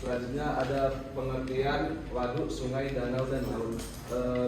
Selanjutnya ada pengertian waduk, sungai, danau, dan laut.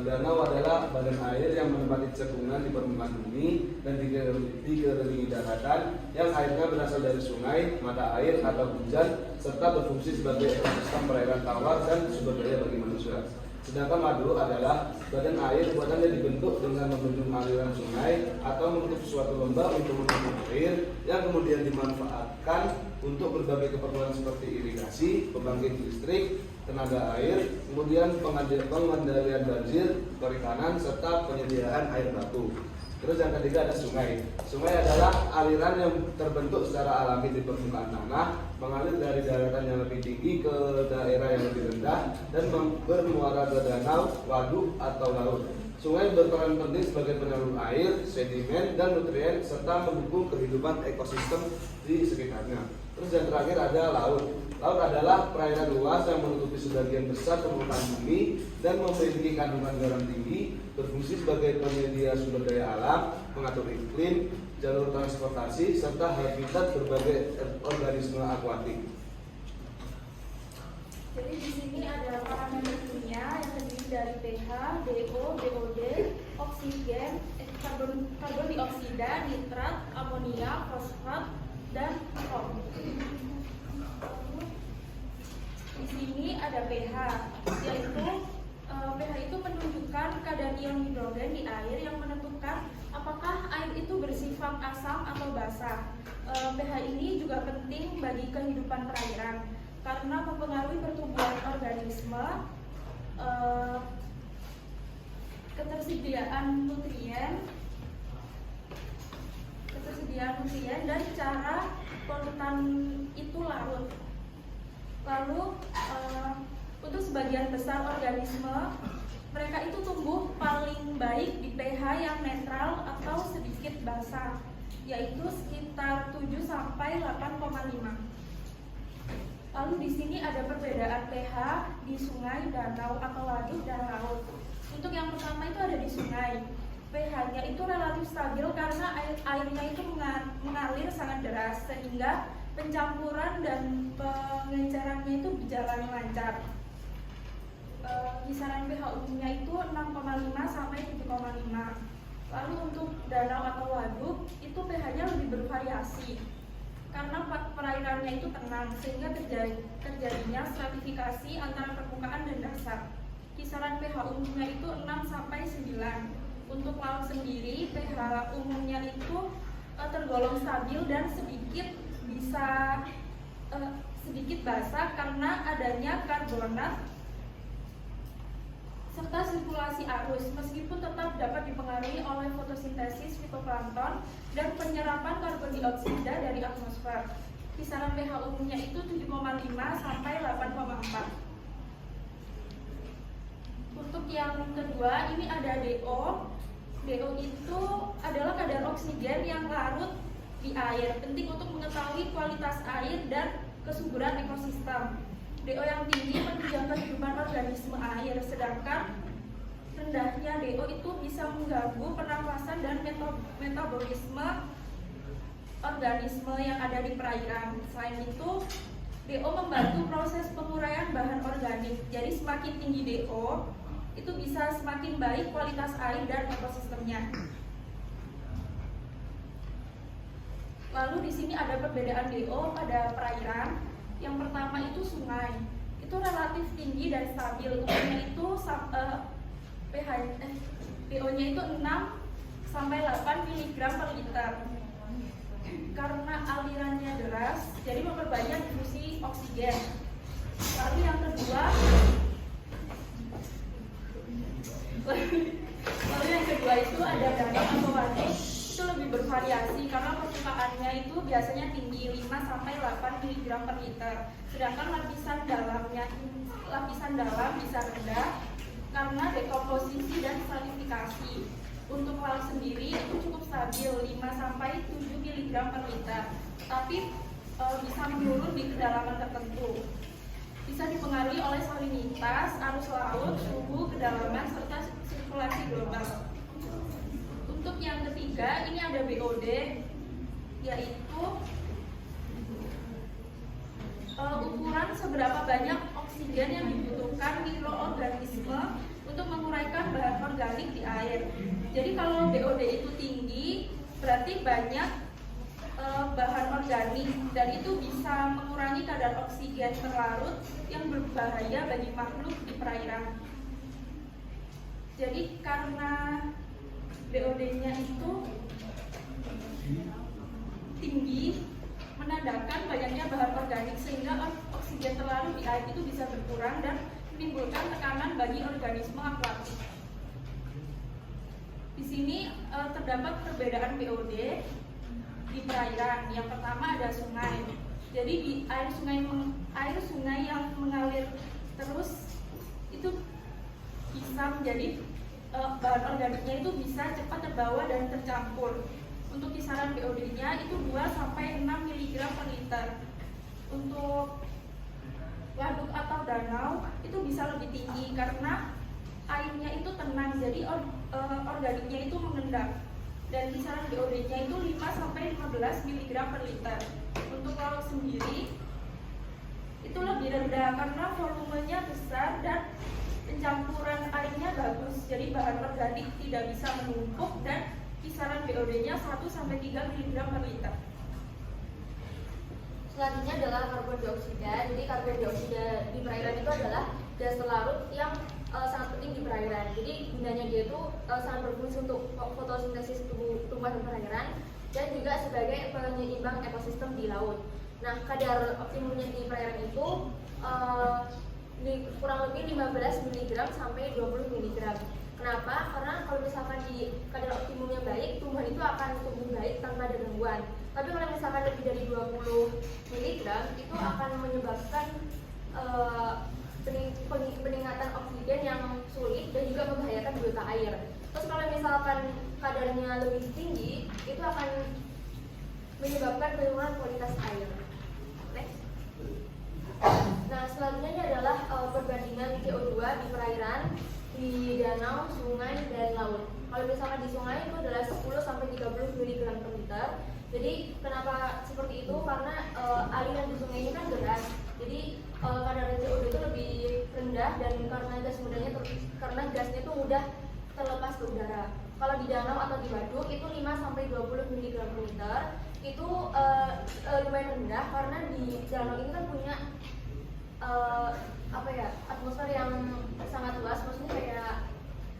Danau adalah badan air yang menempati cekungan di permukaan bumi dan dikelilingi daratan yang airnya berasal dari sungai, mata air atau hujan, serta berfungsi sebagai ekosistem perairan tawar dan sumber daya bagi manusia. Sedangkan waduk adalah badan air buatan yang dibentuk dengan membendung aliran sungai atau menutup suatu lembah untuk menampung air yang kemudian dimanfaatkan untuk berbagai keperluan seperti irigasi, pembangkit listrik, tenaga air, kemudian pengendalian banjir, perikanan, serta penyediaan air baku. Terus yang ketiga ada sungai. Sungai adalah aliran yang terbentuk secara alami di permukaan tanah, mengalir dari daratan yang lebih tinggi ke daerah yang lebih rendah dan bermuara ke danau, waduk, atau laut. Sungai berperan penting sebagai penyalur air, sedimen, dan nutrien serta mendukung kehidupan ekosistem di sekitarnya. Terus yang terakhir ada laut. Laut adalah perairan luas yang menutupi sebagian besar permukaan bumi dan memiliki kandungan garam tinggi, berfungsi sebagai penyedia sumber daya alam, mengatur iklim, jalur transportasi, serta habitat berbagai organisme akuatik. Jadi di sini ada parameter kimia yang terdiri dari pH, DO, DOD, oksigen, karbon dioksida, nitrat, amonia, fosfat, dan atom. Di sini ada pH, yaitu pH itu menunjukkan kadar ion hidrogen di air yang menentukan apakah air itu bersifat asam atau basah. pH ini juga penting bagi kehidupan perairan karena mempengaruhi pertumbuhan organisme, ketersediaan nutrien dan cara polutan itu larut. Lalu untuk sebagian besar organisme, mereka itu tumbuh paling baik di pH yang netral atau sedikit basah, yaitu sekitar 7 sampai 8,5. Lalu di sini ada perbedaan pH di sungai, danau atau waduk dan laut. Untuk yang pertama itu ada di sungai. pH-nya itu relatif stabil karena airnya itu mengalir sangat deras sehingga pencampuran dan pengencerannya itu berjalan lancar. Kisaran pH umumnya itu 6,5 sampai 7,5. Lalu untuk danau atau waduk itu pH-nya lebih bervariasi karena perairannya itu tenang sehingga terjadinya stratifikasi antara permukaan dan dasar. Kisaran pH umumnya itu 6 sampai 9. Untuk laut sendiri pH umumnya itu tergolong stabil dan sedikit basah karena adanya karbonat serta sirkulasi arus, meskipun tetap dapat dipengaruhi oleh fotosintesis fitoplankton dan penyerapan karbon dioksida dari atmosfer. Kisaran pH umumnya itu 7,5 sampai 8,4. Untuk yang kedua, ini ada DO. DO itu adalah kadar oksigen yang larut di air, penting untuk mengetahui kualitas air dan kesuburan ekosistem. DO yang tinggi menunjang kehidupan organisme air, sedangkan rendahnya DO itu bisa mengganggu pernafasan dan metabolisme organisme yang ada di perairan. Selain itu, DO membantu proses penguraian bahan organik. Jadi semakin tinggi DO, itu bisa semakin baik kualitas air dan ekosistemnya. Lalu di sini ada perbedaan DO pada perairan. Yang pertama itu sungai, itu relatif tinggi dan stabil. Umumnya itu DO-nya itu 6 sampai 8 mg per liter. Karena alirannya deras, jadi memperbanyak difusi oksigen. Lalu yang kedua itu ada danau atau waduk. Itu lebih bervariasi karena permukaannya itu biasanya tinggi 5 sampai 8 mg per liter. Sedangkan lapisan dalam bisa rendah karena dekomposisi dan stratifikasi. Untuk laut sendiri itu cukup stabil 5 sampai 7 mg per liter. Tapi bisa menurun di kedalaman tertentu. Bisa dipengaruhi oleh salinitas, arus laut, suhu, kedalaman, serta sirkulasi global. Untuk yang ketiga, ini ada BOD, yaitu ukuran seberapa banyak oksigen yang dibutuhkan mikroorganisme untuk menguraikan bahan organik di air. Jadi kalau BOD itu tinggi, berarti banyak bahan organik, dan itu bisa mengurangi kadar oksigen terlarut yang berbahaya bagi makhluk di perairan. Jadi karena BOD-nya itu tinggi, menandakan banyaknya bahan organik, sehingga oksigen terlarut di air itu bisa berkurang dan menimbulkan tekanan bagi organisme akuatik. Di sini terdapat perbedaan BOD di perairan. Yang pertama ada sungai. Jadi di air sungai yang mengalir terus itu bisa menjadi bahan organiknya itu bisa cepat terbawa dan tercampur. Untuk kisaran BOD-nya itu 2 sampai 6 mg per liter. Untuk waduk atau danau itu bisa lebih tinggi karena airnya itu tenang, jadi organiknya itu mengendap. Dan kisaran BOD-nya itu 5 sampai 15 mg per liter. Untuk laut sendiri itu lebih rendah karena volumenya besar dan pencampuran airnya bagus, jadi bahan organik tidak bisa menumpuk, dan kisaran BOD-nya 1 sampai 3 mg per liter. Selanjutnya adalah karbon dioksida. Jadi karbon dioksida di perairan itu adalah gas larut yang sangat penting di perairan. Jadi gunanya dia itu sangat berfungsi untuk fotosintesis tumbuhan perairan dan juga sebagai penyeimbang ekosistem di laut. Nah, kadar optimumnya di perairan itu kurang lebih 15 mg sampai 20 mg. Kenapa? Karena kalau misalkan di kadar optimumnya baik, tumbuhan itu akan tumbuh baik tanpa ada gangguan. Tapi kalau misalkan lebih dari 20 mg, itu akan menyebabkan peningkatan oksigen yang sulit dan juga membahayakan biota air. Terus kalau misalkan kadarnya lebih tinggi, itu akan menyebabkan penurunan kualitas air. Next. Nah, selanjutnya adalah perbandingan CO2 di perairan, di danau, sungai, dan laut. Kalau misalkan di sungai itu adalah 10 sampai 30 mg per liter. Jadi kenapa seperti itu? Karena aliran di sungai ini kan deras. Jadi kadar CO2 itu lebih rendah, dan karena gasnya itu mudah terlepas ke udara. Kalau di danau atau di waduk itu 5 sampai 20 mg per liter. Itu lumayan rendah karena di danau ini kan punya atmosfer yang sangat luas, maksudnya kayak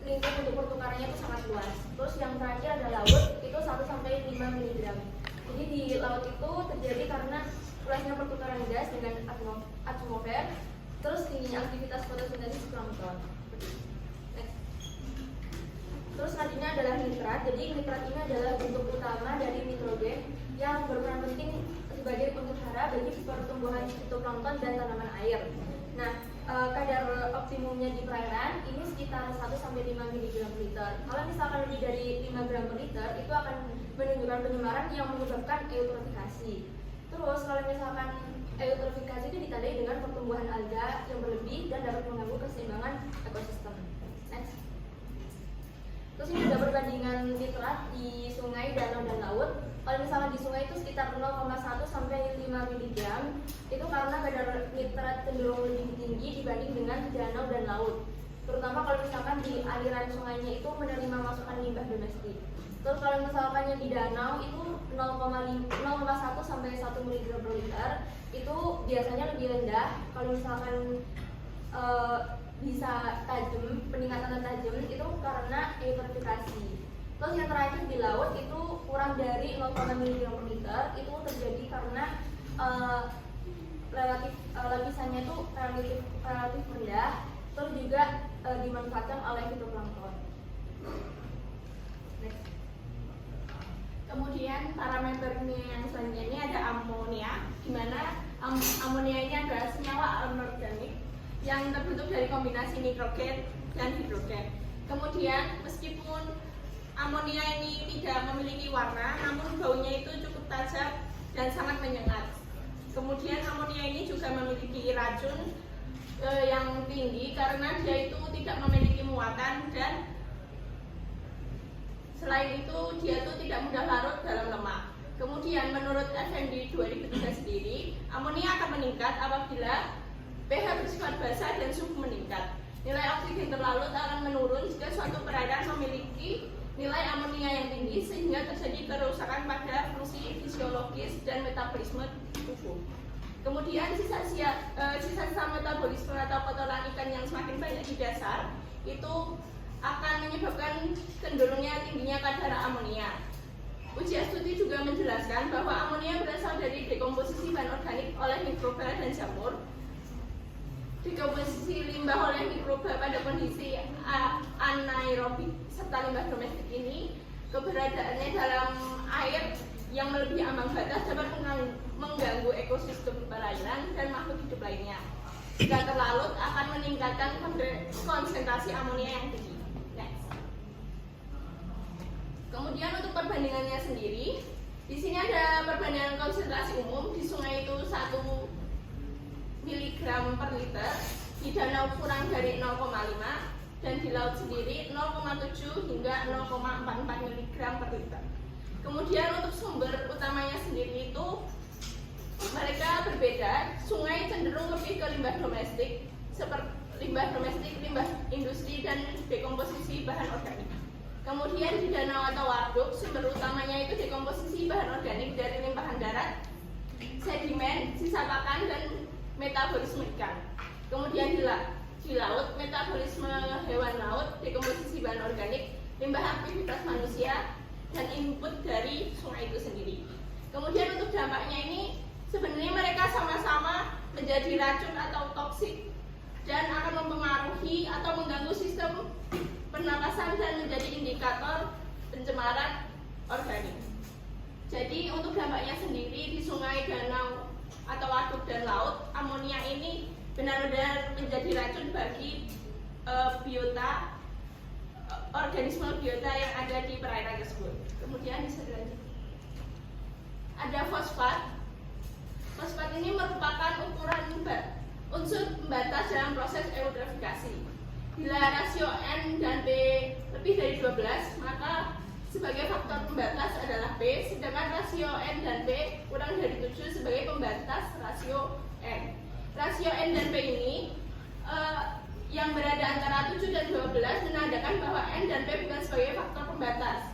lingkup untuk pertukarannya itu sangat luas. Terus yang terakhir ada laut, itu 1 sampai 5 mg. Jadi di laut itu terjadi karena luasnya pertukaran gas dengan atmosfer, terus tingginya aktivitas fotosintesis plankton. Next. Terus selanjutnya adalah nitrat. Jadi nitrat ini adalah bentuk utama dari nitrogen yang berperan penting sebagai penghara bagi pertumbuhan fitoplankton dan tanaman air. Nah, kadar optimumnya di perairan ini sekitar 1 sampai 5 mg per liter. Kalau misalkan lebih dari 5 gram per liter, itu akan menunjukkan penyemaran yang menyebabkan eutrofikasi. Terus kalau misalkan eutrofikasi itu ditandai dengan pertumbuhan alga yang berlebih dan dapat mengganggu keseimbangan ekosistem. Next. Terus ini ada perbandingan nitrat di sungai, danau, dan laut. Kalau misalnya di sungai itu sekitar 0,1 sampai 5 mg, itu karena kadar nitrat cenderung lebih tinggi dibanding dengan danau dan laut. Terutama kalau misalkan di aliran sungainya itu menerima masukan limbah domestik. Terus kalau misalkan yang di danau itu 0,1 sampai 1 mg per liter, itu biasanya lebih rendah. Kalau misalkan bisa tajam, peningkatan tajam itu karena eutrofikasi. Terus yang terakhir di laut itu kurang dari 0,5 mg per liter, itu terjadi karena lapisannya itu relatif rendah, terus juga dimanfaatkan oleh fitoplankton. Kemudian parameternya yang selanjutnya ini ada amonia, di mana amonia ini adalah senyawa anorganik yang terbentuk dari kombinasi nitrogen dan hidrogen. Kemudian meskipun amonia ini tidak memiliki warna, namun baunya itu cukup tajam dan sangat menyengat. Kemudian amonia ini juga memiliki racun yang tinggi karena dia itu tidak memiliki muatan, dan selain itu dia itu tidak mudah larut dalam lemak. Kemudian menurut FMD 2003 sendiri, amonia akan meningkat apabila pH bersifat basa dan suhu meningkat. Nilai oksigen terlarut akan menurun jika suatu perairan memiliki nilai amonia yang tinggi sehingga terjadi kerusakan pada fungsi fisiologis dan metabolisme tubuh. Kemudian sisa metabolisme atau kotoran ikan yang semakin banyak di dasar itu akan menyebabkan cenderungnya tingginya kadar amonia. Ujian studi juga menjelaskan bahwa amonia berasal dari dekomposisi bahan organik oleh mikroba dan jamur. Dekomposisi limbah oleh mikroba pada kondisi anaerobik serta limbah domestik ini keberadaannya dalam air yang melebihi ambang batas dapat mengganggu ekosistem perairan dan makhluk hidup lainnya. Jika terlarut akan meningkatkan konsentrasi amonia yang tinggi. Next. Kemudian untuk perbandingannya sendiri, di sini ada perbandingan konsentrasi umum di sungai itu 1 mg per liter, di danau kurang dari 0,5 dan di laut sendiri 0,7 hingga 0,44 mg per liter. Kemudian untuk sumber utamanya sendiri itu mereka berbeda. Sungai cenderung lebih ke limbah domestik seperti limbah industri dan dekomposisi bahan organik. Kemudian di danau atau waduk sumber utamanya itu dekomposisi bahan organik dari limpahan darat, sedimen, sisa pakan dan metabolisme ikan. Kemudian di laut, metabolisme hewan laut, dekomposisi bahan organik, limbah aktivitas manusia, dan input dari sungai itu sendiri. Kemudian untuk dampaknya ini, sebenarnya mereka sama-sama menjadi racun atau toksik dan akan mempengaruhi atau mengganggu sistem pernapasan dan menjadi indikator pencemaran organik. Jadi untuk dampaknya sendiri di sungai, danau, atau waduk dan laut, amonia ini benar-benar menjadi racun bagi organisme biota yang ada di perairan tersebut. Kemudian bisa dilanjut. Ada fosfat. Fosfat ini merupakan unsur pembatas dalam proses eutrofikasi. Bila rasio N dan P lebih dari 12, maka sebagai faktor pembatas adalah P, sedangkan rasio N dan P kurang dari 7 sebagai pembatas rasio N. Rasio N dan P ini yang berada antara 7 dan 12 menandakan bahwa N dan P bukan sebagai faktor pembatas.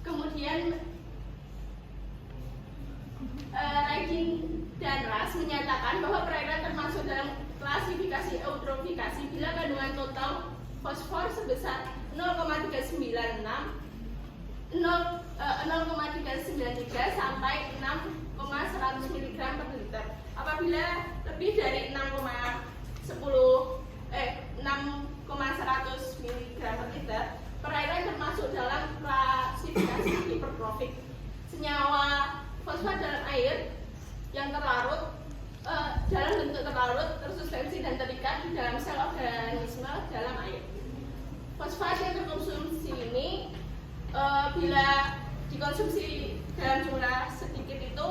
Kemudian Ragin dan Ras menyatakan bahwa perairan termasuk dalam klasifikasi eutrofikasi bila kandungan total fosfor sebesar 0,393 sampai 6,100 mg per liter. Apabila lebih dari 6,100 mg per liter, perairan termasuk dalam klasifikasi hipertrofik. Senyawa fosfat dalam air yang terlarut dalam bentuk terlarut, tersuspensi dan terikat di dalam sel organisme dalam air. Fosfat yang terkonsumsi ini bila dikonsumsi dalam jumlah sedikit itu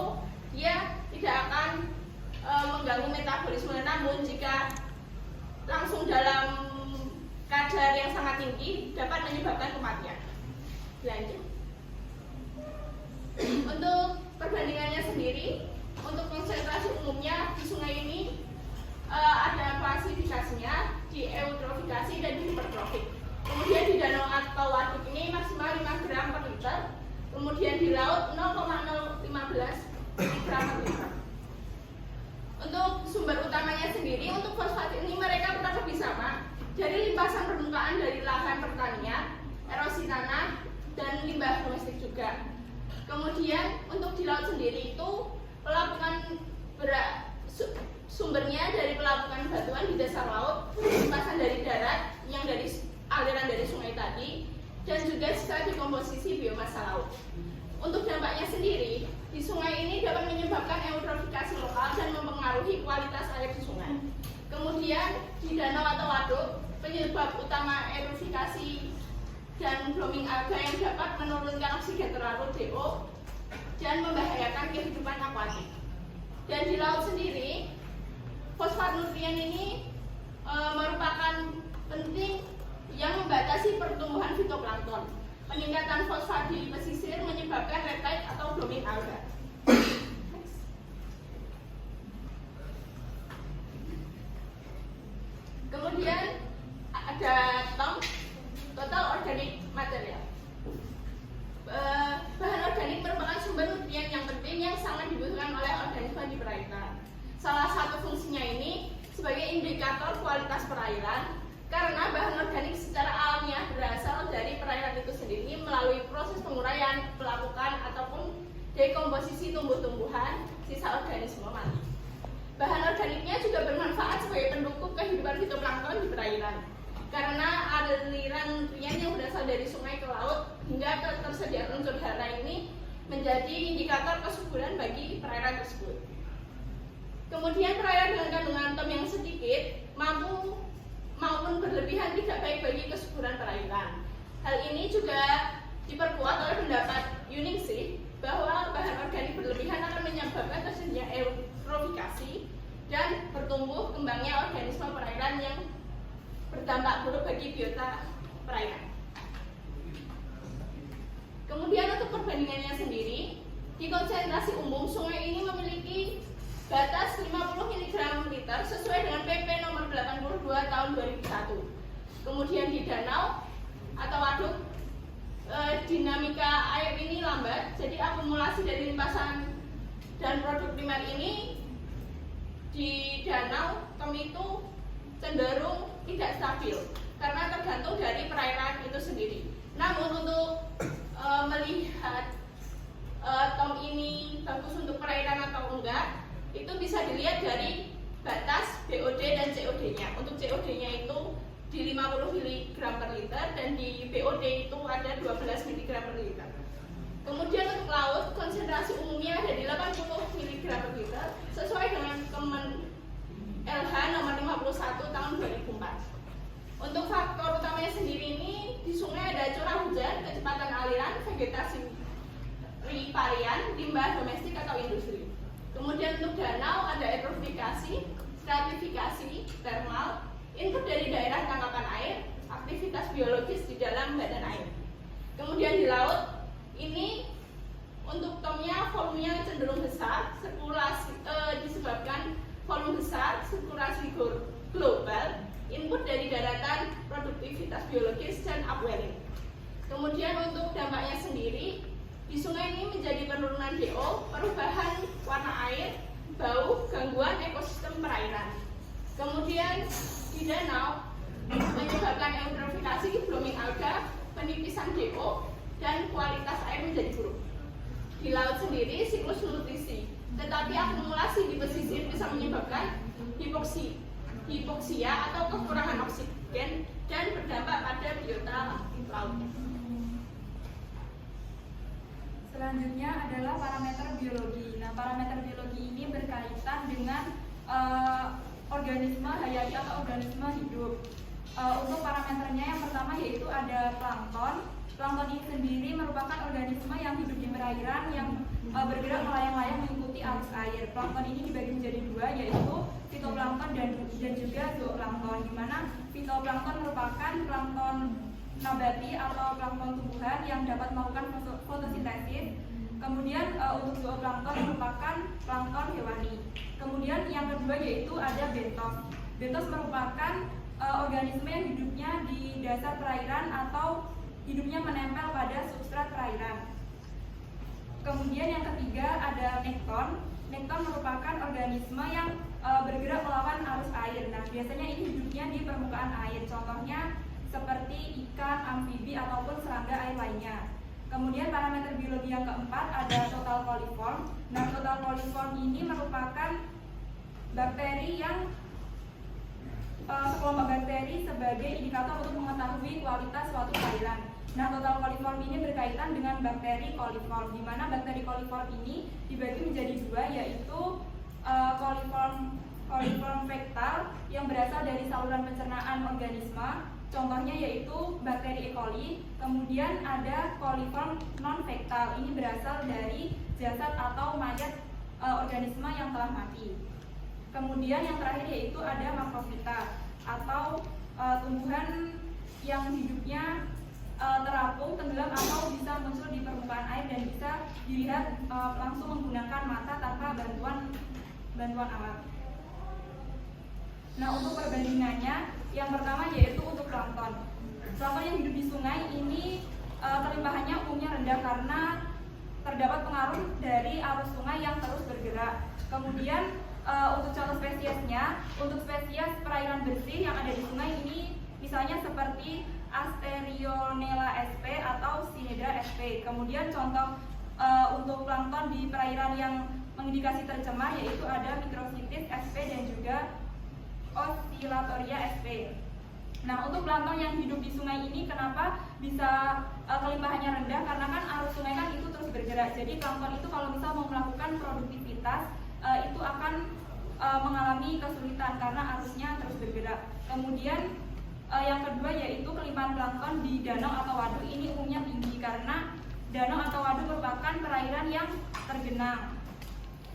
dia tidak akan mengganggu metabolisme, namun jika langsung dalam kadar yang sangat tinggi dapat menyebabkan kematian. Lanjut. Untuk perbandingannya sendiri, untuk konsentrasi umumnya di sungai ini ada klasifikasinya di eutrofikasi dan di hipertrofik. Kemudian di danau atau waduk ini maksimal 5 gram per liter. Kemudian di laut 0,015 gram per liter. Untuk sumber utamanya sendiri, untuk fosfat ini mereka kurang lebih sama dari limpasan permukaan dari lahan pertanian, erosi tanah, dan limbah domestik juga. Kemudian untuk di laut sendiri itu sumbernya dari pelapukan batuan di dasar laut, limpasan dari darat yang dari aliran dari sungai tadi, dan juga sisa dekomposisi biomasa laut. Untuk dampaknya sendiri, di sungai ini dapat menyebabkan eutrofikasi lokal dan mempengaruhi kualitas air di sungai. Kemudian di danau atau waduk, penyebab utama eutrofikasi dan blooming alga yang dapat menurunkan oksigen terlarut DO dan membahayakan kehidupan akuatik. Dan di laut sendiri, fosfat nutrien ini merupakan penting yang membatasi pertumbuhan fitoplankton. Peningkatan fosfat di pesisir menyebabkan red tide atau blooming alga. Kemudian ada total organic material. Bahan organik merupakan sumber nutrien yang penting yang sangat dibutuhkan oleh organisme di perairan. Salah satu fungsinya ini sebagai indikator kualitas perairan, karena bahan organik secara alamiah berasal dari perairan itu sendiri melalui proses penguraian, pelapukan ataupun dekomposisi tumbuh-tumbuhan sisa organisme mati. Bahan organiknya juga bermanfaat sebagai pendukung kehidupan fitoplankton di perairan, karena aliran nutrien yang berasal dari sungai ke laut hingga ketersediaan unsur hara ini menjadi indikator kesuburan bagi perairan tersebut. Kemudian perairan dengan kandungan atom yang sedikit maupun berlebihan tidak baik bagi kesuburan perairan. Hal ini juga diperkuat oleh pendapat Yuningsih bahwa bahan organik berlebihan akan menyebabkan terjadinya eutrofikasi dan bertumbuh kembangnya organisme perairan yang berdampak buruk bagi biota perairan. Kemudian untuk perbandingannya sendiri, di konsentrasi umum sungai ini memiliki batas 50 mg per liter sesuai dengan PP nomor 82 tahun 2001. Kemudian di danau atau waduk, dinamika air ini lambat, jadi akumulasi dari limpasan dan produk primer ini di danau itu cenderung tidak stabil karena tergantung dari perairan itu sendiri. Namun untuk melihat tom ini bagus untuk perairan atau enggak, itu bisa dilihat dari batas BOD dan COD-nya. Untuk COD-nya itu di 50 mg per liter dan di BOD itu ada 12 mg per liter. Kemudian untuk laut, konsentrasi umumnya ada di 80 mg per liter sesuai dengan Kemen LH nomor 51 tahun 2004. Untuk faktor utamanya sendiri ini, di sungai ada curah hujan, kecepatan aliran, vegetasi riparian, limbah domestik atau industri. Kemudian untuk danau ada eutrofikasi, stratifikasi, termal, input dari daerah tangkapan air, aktivitas biologis di dalam badan air. Kemudian di laut, ini untuk tomnya volumenya cenderung besar, sirkulasi disebabkan volume besar, sirkulasi global, input dari daratan, produktivitas biologis, dan upwelling. Kemudian untuk dampaknya sendiri, di sungai ini menjadi penurunan DO, perubahan warna air, bau, gangguan ekosistem perairan. Kemudian di danau menyebabkan eutrofikasi, blooming alga, penipisan DO, dan kualitas air menjadi buruk. Di laut sendiri siklus nutrisi, tetapi akumulasi di pesisir bisa menyebabkan hipoksia atau kekurangan oksigen dan berdampak pada biota laut. Selanjutnya adalah parameter biologi. Nah, parameter biologi ini berkaitan dengan organisme hayati atau organisme hidup. Untuk parameternya yang pertama yaitu ada plankton. Plankton ini sendiri merupakan organisme yang hidup di perairan yang bergerak melayang-layang mengikuti arus air. Plankton ini dibagi menjadi dua, yaitu fitoplankton dan juga zooplankton, di mana fitoplankton merupakan plankton nabati atau plankton tumbuhan yang dapat melakukan fotosintesis. Kemudian untuk zooplankton merupakan plankton hewani. Kemudian yang kedua yaitu ada bentos. Bentos merupakan organisme yang hidupnya di dasar perairan atau hidupnya menempel pada substrat perairan. Kemudian yang ketiga ada nekton. Nekton merupakan organisme yang bergerak melawan arus air. Nah, biasanya ini hidupnya di permukaan air. Contohnya seperti ikan, amfibi ataupun serangga air lainnya. Kemudian parameter biologi yang keempat ada total coliform. Nah, total coliform ini merupakan bakteri yang sekelompok bakteri sebagai indikator untuk mengetahui kualitas suatu cairan. Nah, total coliform ini berkaitan dengan bakteri coliform, di mana bakteri coliform ini dibagi menjadi dua, yaitu coliform fektal yang berasal dari saluran pencernaan organisme. Contohnya yaitu bakteri E. coli. Kemudian ada coliform non-fektal, ini berasal dari jasad atau mayat organisme yang telah mati. Kemudian yang terakhir yaitu ada makrofita atau tumbuhan yang hidupnya terapung, tenggelam atau bisa muncul di permukaan air dan bisa dilihat langsung menggunakan mata tanpa bantuan alat. Nah, untuk perbandingannya Yang pertama yaitu untuk plankton. Plankton yang hidup di sungai ini kelimpahannya umumnya rendah karena terdapat pengaruh dari arus sungai yang terus bergerak. Kemudian untuk contoh spesiesnya, untuk spesies perairan bersih yang ada di sungai ini misalnya seperti Asterionella sp atau Cynedra sp. Kemudian contoh untuk plankton di perairan yang mengindikasi tercemar yaitu ada Microcystis sp dan juga Oscillatoria sp. Nah, untuk plankton yang hidup di sungai ini kenapa bisa kelimpahannya rendah? Karena kan arus sungai kan itu terus bergerak. Jadi plankton itu kalau misal mau melakukan produktivitas itu akan mengalami kesulitan karena arusnya terus bergerak. Kemudian yang kedua yaitu kelimpahan plankton di danau atau waduk ini umumnya tinggi karena danau atau waduk merupakan perairan yang tergenang.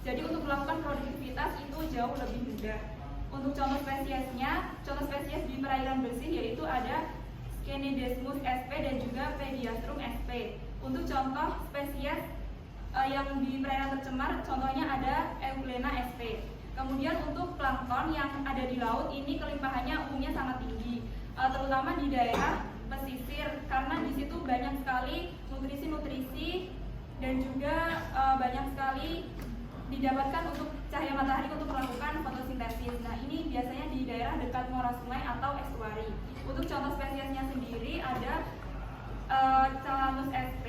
Jadi untuk melakukan produktivitas itu jauh lebih mudah. Untuk contoh spesiesnya, contoh spesies di perairan bersih yaitu ada Scenedesmus sp dan juga Pediastrum sp. Untuk contoh spesies yang di perairan tercemar, contohnya ada Euglena sp. Kemudian untuk plankton yang ada di laut ini kelimpahannya umumnya sangat tinggi, terutama di daerah pesisir karena di situ banyak sekali nutrisi-nutrisi dan juga banyak sekali didapatkan untuk cahaya matahari untuk melakukan fotosintesis. Nah, ini biasanya di daerah dekat muara sungai atau estuari. Untuk contoh spesiesnya sendiri ada Calanus sp.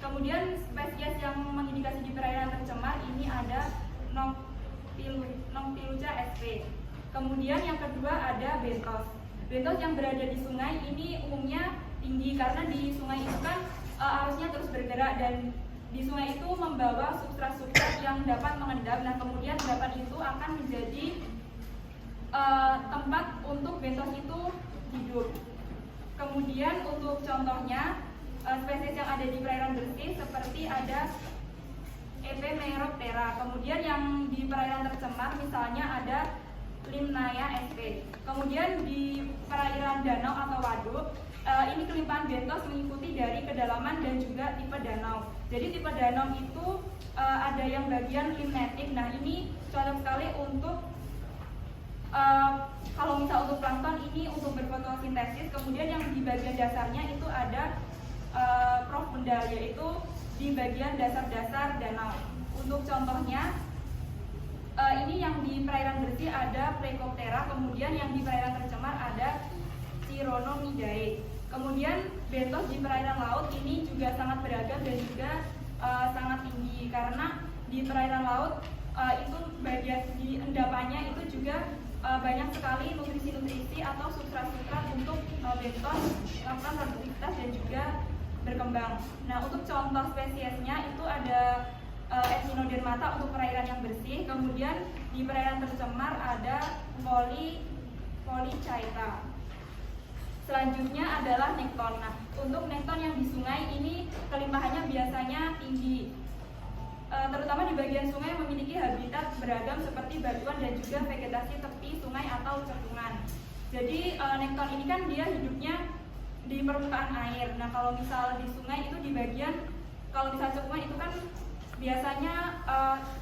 Kemudian spesies yang mengindikasi di perairan tercemar ini ada Noctiluca sp. Kemudian yang kedua ada bentos. Bentos yang berada di sungai ini umumnya tinggi karena di sungai itu kan arusnya terus bergerak dan di sungai itu membawa substrat-substrat yang dapat mengendap. Nah, kemudian endapan itu akan menjadi tempat untuk bentos itu hidup. Kemudian untuk contohnya spesies yang ada di perairan bersih seperti ada Epemeroptera. Kemudian yang di perairan tercemar misalnya ada Limnaea sp. Kemudian di perairan danau atau waduk ini kelimpahan bentos mengikuti dari kedalaman dan juga tipe danau. Jadi tipe danau itu ada yang bagian limnetik. Nah, ini cocok sekali untuk kalau misal untuk plankton ini untuk berfotosintesis. Kemudian yang di bagian dasarnya itu ada profunda, yaitu di bagian dasar-dasar danau. Untuk contohnya ini yang di perairan bersih ada Plecoptera, kemudian yang di perairan tercemar ada Chironomidae. Kemudian bentos di perairan laut ini juga sangat beragam dan juga sangat tinggi karena di perairan laut itu bagian di endapannya itu juga banyak sekali nutrisi-nutrisi atau substrat-substrat untuk bentos melakukan produktivitas dan juga berkembang. Nah, untuk contoh spesiesnya itu ada Echinodermata untuk perairan yang bersih. Kemudian di perairan tercemar ada Polychaeta. Selanjutnya adalah nekton. Nah, untuk nekton yang di sungai ini kelimpahannya biasanya tinggi, terutama di bagian sungai yang memiliki habitat beragam seperti batuan dan juga vegetasi tepi sungai atau cekungan. Jadi nekton ini kan dia hidupnya di permukaan air. Nah, kalau misal di sungai itu di bagian, kalau misal cekungan itu kan biasanya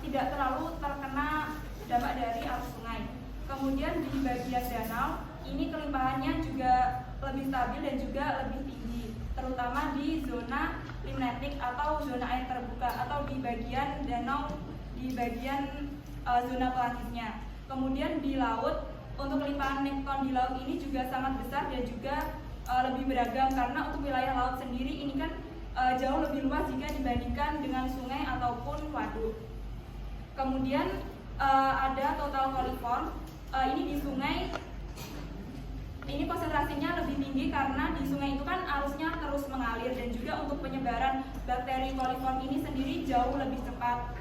tidak terlalu terkena dampak dari arus sungai. Kemudian di bagian danau ini kelimpahannya juga lebih stabil dan juga lebih tinggi, terutama di zona limnetik atau zona air terbuka atau di bagian danau, di bagian zona pelanisnya. Kemudian di laut, untuk kelimpahan nekton di laut ini juga sangat besar dan juga lebih beragam karena untuk wilayah laut sendiri ini kan jauh lebih luas jika dibandingkan dengan sungai ataupun waduk. Kemudian ada total coliform. Ini di sungai ini konsentrasinya lebih tinggi karena di sungai itu kan arusnya terus mengalir dan juga untuk penyebaran bakteri coliform ini sendiri jauh lebih cepat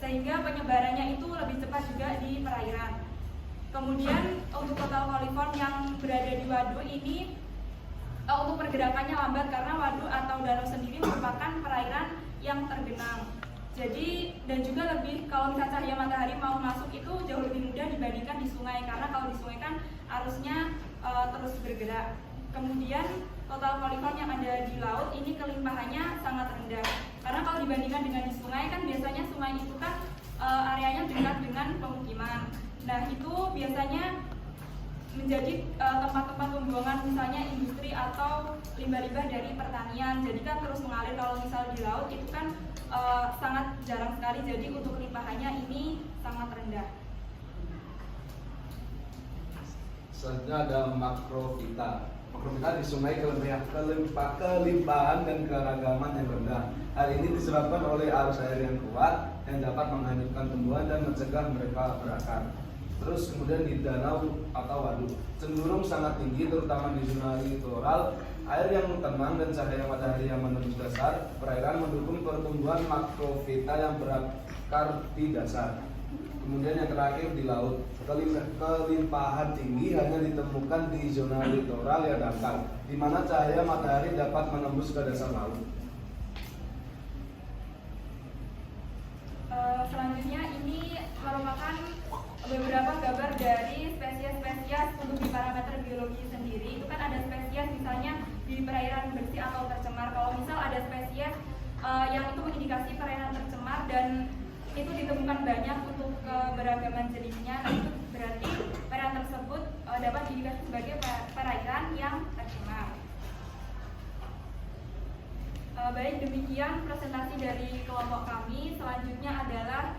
sehingga penyebarannya itu lebih cepat juga di perairan. Kemudian untuk total coliform yang berada di waduk ini untuk pergerakannya lambat karena waduk atau danau sendiri merupakan perairan yang tergenang. Jadi dan juga lebih kalau misalnya cahaya matahari mau masuk itu jauh lebih mudah dibandingkan di sungai karena kalau di sungai kan arusnya terus bergerak. Kemudian total coliform yang ada di laut ini kelimpahannya sangat rendah karena kalau dibandingkan dengan di sungai kan biasanya sungai itu kan areanya dekat dengan pemukiman. Nah, itu biasanya menjadi tempat-tempat pembuangan misalnya industri atau limbah-limbah dari pertanian. Jadi kan terus mengalir. Kalau misal di laut itu kan sangat jarang sekali, jadi untuk limpahannya ini sangat rendah. Selanjutnya ada makrofita. Makrofita di sungai kelimpahan dan keragaman yang rendah. Hal ini disebabkan oleh arus air yang kuat yang dapat menghanyutkan tumbuhan dan mencegah mereka berakar. Terus kemudian di danau atau waduk cenderung sangat tinggi, terutama di zona litoral. Air yang tenang dan cahaya matahari yang menembus dasar perairan mendukung pertumbuhan makrofita yang berakar di dasar. Kemudian yang terakhir di laut, kelimpahan tinggi hanya ditemukan di zona litoral yang dangkal, di mana cahaya matahari dapat menembus ke dasar laut. Selanjutnya ini merupakan beberapa gambar dari spesies-spesies untuk di parameter biologi sendiri. Itu kan ada spesies misalnya di perairan bersih atau tercemar. Kalau misal ada spesies yang itu mengindikasi perairan tercemar dan itu ditemukan banyak untuk keberagaman jenisnya, nah itu berarti perairan tersebut dapat diindikasi sebagai perairan yang tercemar. Baik, demikian presentasi dari kelompok kami. Selanjutnya adalah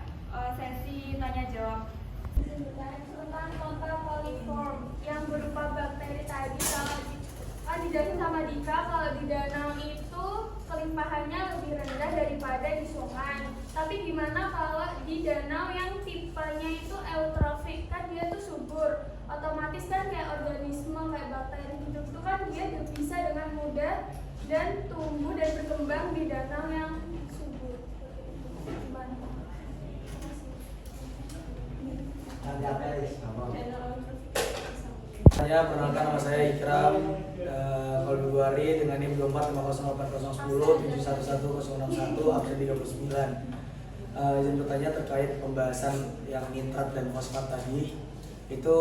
sesi tanya jawab. Tentang total coliform yang berupa bakteri tadi, kan dijelasin sama Dika kalau di danau itu kelimpahannya lebih rendah daripada di sungai. Tapi gimana kalau di danau yang tipenya itu eutrofik, kan dia tuh subur, otomatis kan kayak organisme kayak bakteri gitu itu kan dia bisa dengan mudah dan tumbuh dan berkembang di danau yang subur. Gimana? Saya perkenalkan, nama saya Ikram Februari dengan NIM 24508010711061 absen 39. Izin bertanya terkait pembahasan yang nitrat dan fosfat tadi. Itu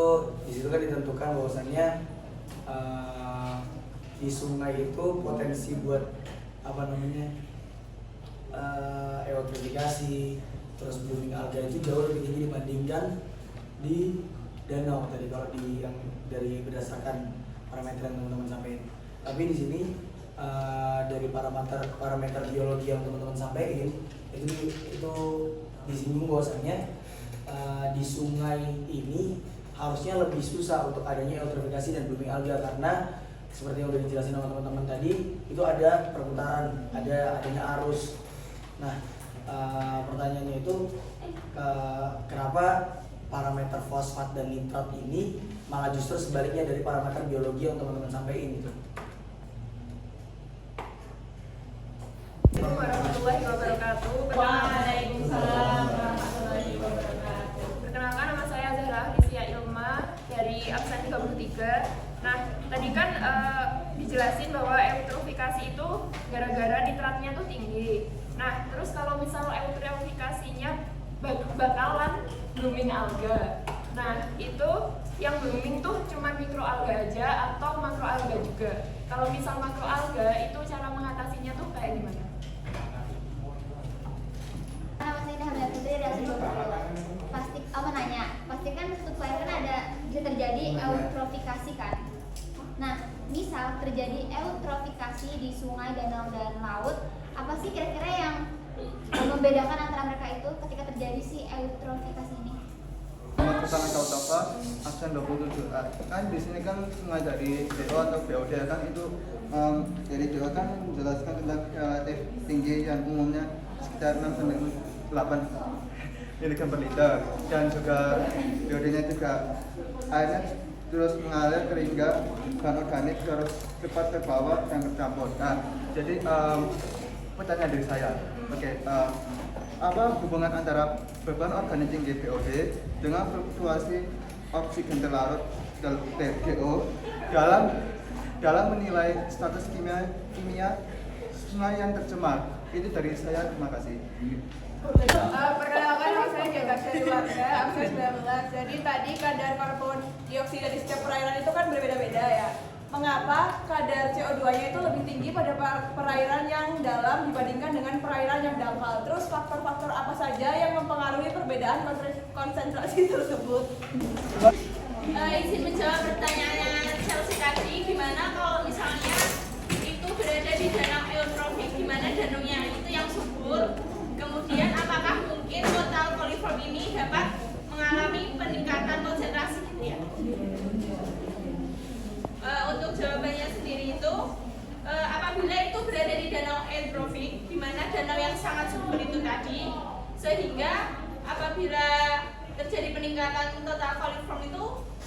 di situ kan ditentukan bahwasannya di sungai itu potensi buat eutrofikasi, terus blooming alga itu jauh lebih tinggi dibandingkan di danau tadi kalau di yang dari berdasarkan parameter yang teman-teman sampaikan. Tapi di sini dari parameter biologi yang teman-teman sampaikan itu disinggung bahwasannya di sungai ini harusnya lebih susah untuk adanya eutrofikasi dan blooming alga karena seperti yang udah dijelasin sama teman-teman tadi itu ada perputaran, adanya arus. Nah, pertanyaannya itu kenapa parameter fosfat dan nitrat ini malah justru sebaliknya dari parameter biologi yang teman-teman sampaikan gitu. Assalamualaikum warahmatullahi wabarakatuh. Waalaikumsalam warahmatullahi wabarakatuh. Perkenalkan, nama saya Zahra Rizia Ilma dari absen 33. Nah, tadi kan dijelasin bahwa eutrofikasi itu gara-gara nitratnya tuh tinggi. Nah, terus kalau misal eutrofikasinya bakalan blooming alga. Nah, itu yang blooming tuh cuma mikroalga aja atau makroalga juga. Kalau misal makroalga itu cara mengatasinya tuh kayak gimana? Nama saya Hamida Putri dari Asli Pasti pastikan struktur air kan ada bisa terjadi eutrofikasi kan. Nah, misal terjadi eutrofikasi di sungai, danau dan laut, apa sih kira-kira yang membedakan antara mereka itu ketika terjadi si eutrofikasi ini? Pertama Kautopa, absen 27A. Kan di sini kan sungai dari DO atau BOD kan itu dari DO kan menjelaskan tentang relatif tinggi yang umumnya sekitar 6 sampai 8 miligram per liter, dan juga BOD-nya juga airnya terus mengalir ke hingga bahan organik terus cepat terbawa dan tercampur. Nah, jadi pertanyaan dari saya, apa hubungan antara beban organik tinggi BOD dengan fluktuasi oksigen terlarut (DO) dalam menilai status kimia sungai yang tercemar? Itu dari saya, terima kasih. Perkenalkan, nama saya Jaga Syari Warga, absen 19. Jadi tadi kadar karbon dioksida di setiap perairan itu kan berbeda-beda ya. Mengapa kadar CO2-nya itu lebih tinggi pada perairan yang dalam dibandingkan dengan perairan yang dangkal? Terus faktor-faktor apa saja yang mempengaruhi perbedaan konsentrasi tersebut? izin menjawab pertanyaan Chelsea tadi, gimana kalau misalnya itu berada di danau eutrofik, di mana danaunya itu yang subur, kemudian apakah mungkin total coliform ini dapat mengalami peningkatan konsentrasi gitu ya? Untuk jawabannya sendiri itu apabila itu berada di danau eutrofik, di mana danau yang sangat subur itu tadi, sehingga apabila terjadi peningkatan total coliform itu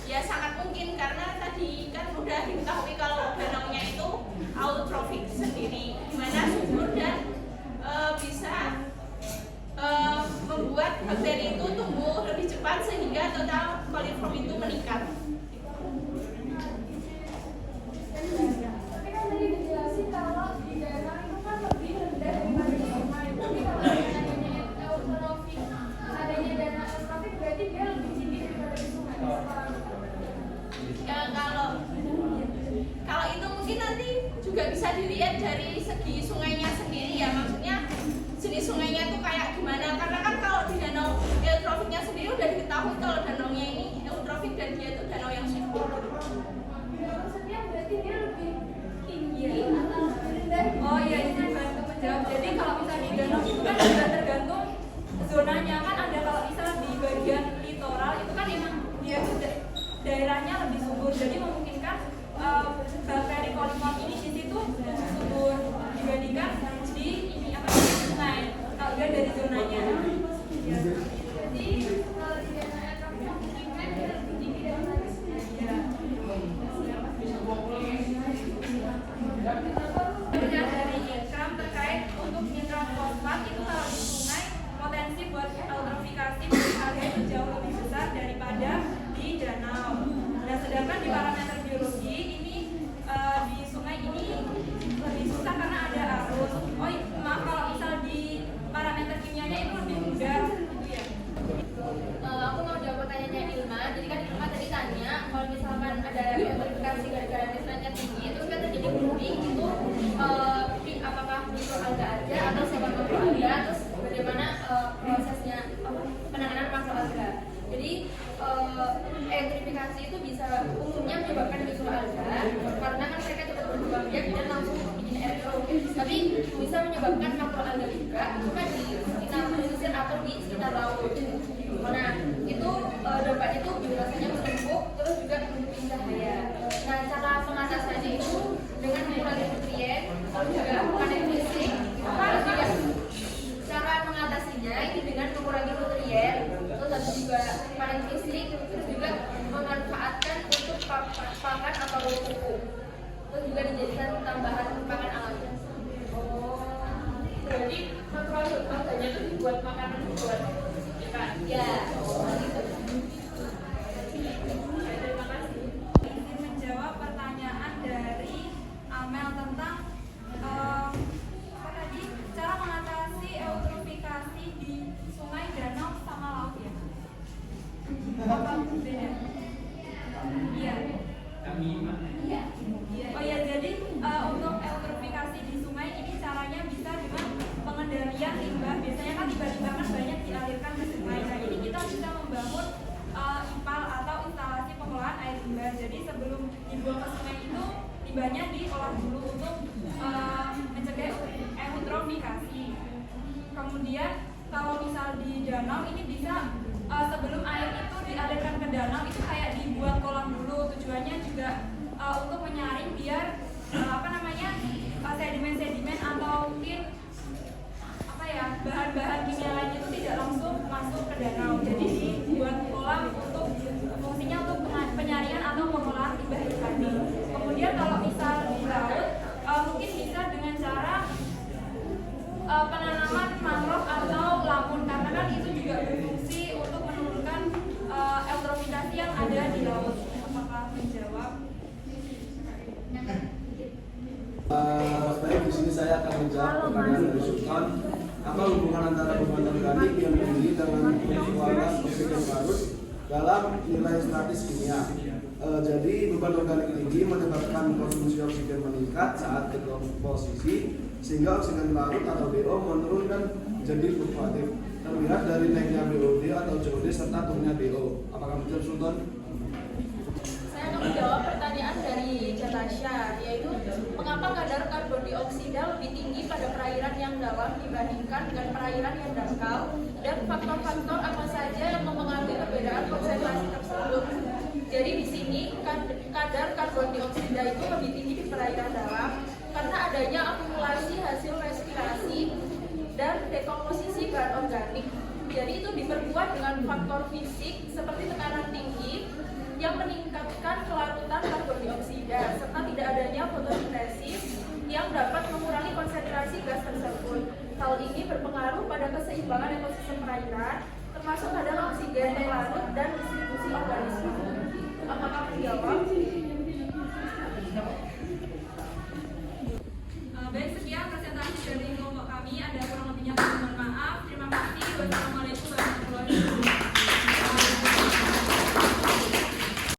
ya sangat mungkin, karena tadi kan udah diketahui kalau danaunya itu eutrofik sendiri, di mana subur dan bisa membuat bakteri itu tumbuh lebih cepat sehingga total coliform itu meningkat. Tapi kan tadi dijelasin kalau di daerah itu kan lebih rendah daripada di sungai. Tapi kalau adanya eutrofik, adanya danau eutrofik berarti dia lebih tinggi daripada di sungai. Ya, kalau itu mungkin nanti juga bisa dilihat dari segi sungainya sendiri ya, maksudnya jenis sungainya itu kayak gimana, karena kan kalau di danau eutrofiknya sendiri udah diketahui kalau danaunya ini eutrofik dan dia itu danau yang subur. Maksudnya berarti dia lebih tinggi atau lebih rendah? Oh iya, ini bantu menjawab. Jadi kalau misalnya di danau itu kan juga tergantung zonanya, kan ada kalau misalnya di bagian litoral itu kan emang dia sudah daerahnya lebih subur, jadi memungkinkan bakteri coliform ini di situ subur dibandingkan di ini apa sungai kalau dia dari zonanya. Ya. Jadi kalau di danau eutrofik memungkinkan dia lebih tinggi daripada di sungai. Ya. Kemudian dari Ikram terkait untuk nitrat fosfat itu kalau di sungai potensi buat eutrofikasi berharga itu jauh lebih besar daripada di danau. Nah sedangkan di parameter biologi ini di sungai ini lebih susah karena ada arus. Oh maaf, kalau misal di parameter kimianya itu lebih mudah gitu ya. Aku mau jawab pertanyaannya Ilma. Jadi kan Ilma tadi tanya kalau misalkan ada eutrofikasi gara-gara nitratnya tinggi, terus kan terjadi booming itu apakah mikroalga aja atau sifat makroalga, terus bagaimana prosesnya penanganan makroalga. Jadi eutrofikasi itu bisa umumnya menyebabkan mikroalga karena kan mereka cepat berkembang biak dan langsung bikin aerob. Tapi bisa menyebabkan makroalga juga, cuma di sekitar pesisir atau di sekitar laut. Nah itu dampaknya itu biasanya menumpuk, terus juga menutupin cahaya. Nah cara pengatasannya itu dengan mengurangi nutrien, terus juga panen listrik, terus juga cara mengatasinya itu dengan mengurangi nutrien, terus juga panen listrik, terus juga memanfaatkan untuk pakan atau pupuk, terus juga dijadikan tambahan pakan alami. Berarti makroalganya itu dibuat makanan buat ikan. Ya. Terima kasih. Izin menjawab pertanyaan dari Amel tentang apa tadi cara mengatasi eutrofikasi di sungai, danau sama laut ya. Apa beda? Iya. Iya. Oh ya, jadi untuk eutrofikasi di sungai ini caranya bisa dengan pengendalian limbah. Biasanya kan limbah-limbah kan banyak dialirkan ke sungai. Nah ini kita bisa membangun IPAL atau instalasi pengolahan air limbah. Jadi sebelum dibuang ke sungai itu limbahnya diolah dulu untuk mencegah eutrofikasi. Kemudian kalau misal di danau ini bisa sebelum air itu dialirkan ke danau itu kayak dibuat kolam dulu. Tujuannya juga untuk menyaring biar sedimen-sedimen atau mungkin bahan-bahan kimia lain itu tidak langsung masuk ke danau. Jadi dibuat kolam untuk fungsinya untuk penyaringan atau pengolahan limbah itu tadi. Kemudian kalau misal di laut mungkin bisa dengan cara penanaman mangrove atau lamun, karena kan itu juga berfungsi untuk menurunkan eutrofikasi yang ada di laut. Apakah menjawab? Baik, di sini saya akan menjawab pertanyaan dari Sultan. Apa hubungan antara beban organik yang tinggi dengan kualitas oksigen parut dalam nilai statis kimia? Jadi beban organik tinggi menyebabkan konsumsi oksigen meningkat saat dekomposisi, sehingga oksigen larut atau DO menurun dan menjadi fluktuatif. Terlihat dari naiknya BOD atau COD serta turunnya DO. Apakah betul, Sultan? pada perairan yang dalam dibandingkan dengan perairan yang dangkal, dan faktor-faktor apa saja yang mempengaruhi perbedaan konsentrasi tersebut. Jadi di sini kadar karbon dioksida itu lebih tinggi di perairan dalam karena adanya akumulasi hasil respirasi dan dekomposisi bahan organik. Jadi itu diperkuat dengan faktor fisik seperti tekanan tinggi yang meningkatkan kelarutan karbon dioksida serta tidak adanya fotosintesis yang dapat mengurangi konsentrasi gas tersebut. Hal ini berpengaruh pada keseimbangan ekosistem perairan, termasuk kadar oksigen yang larut dan distribusi organisme.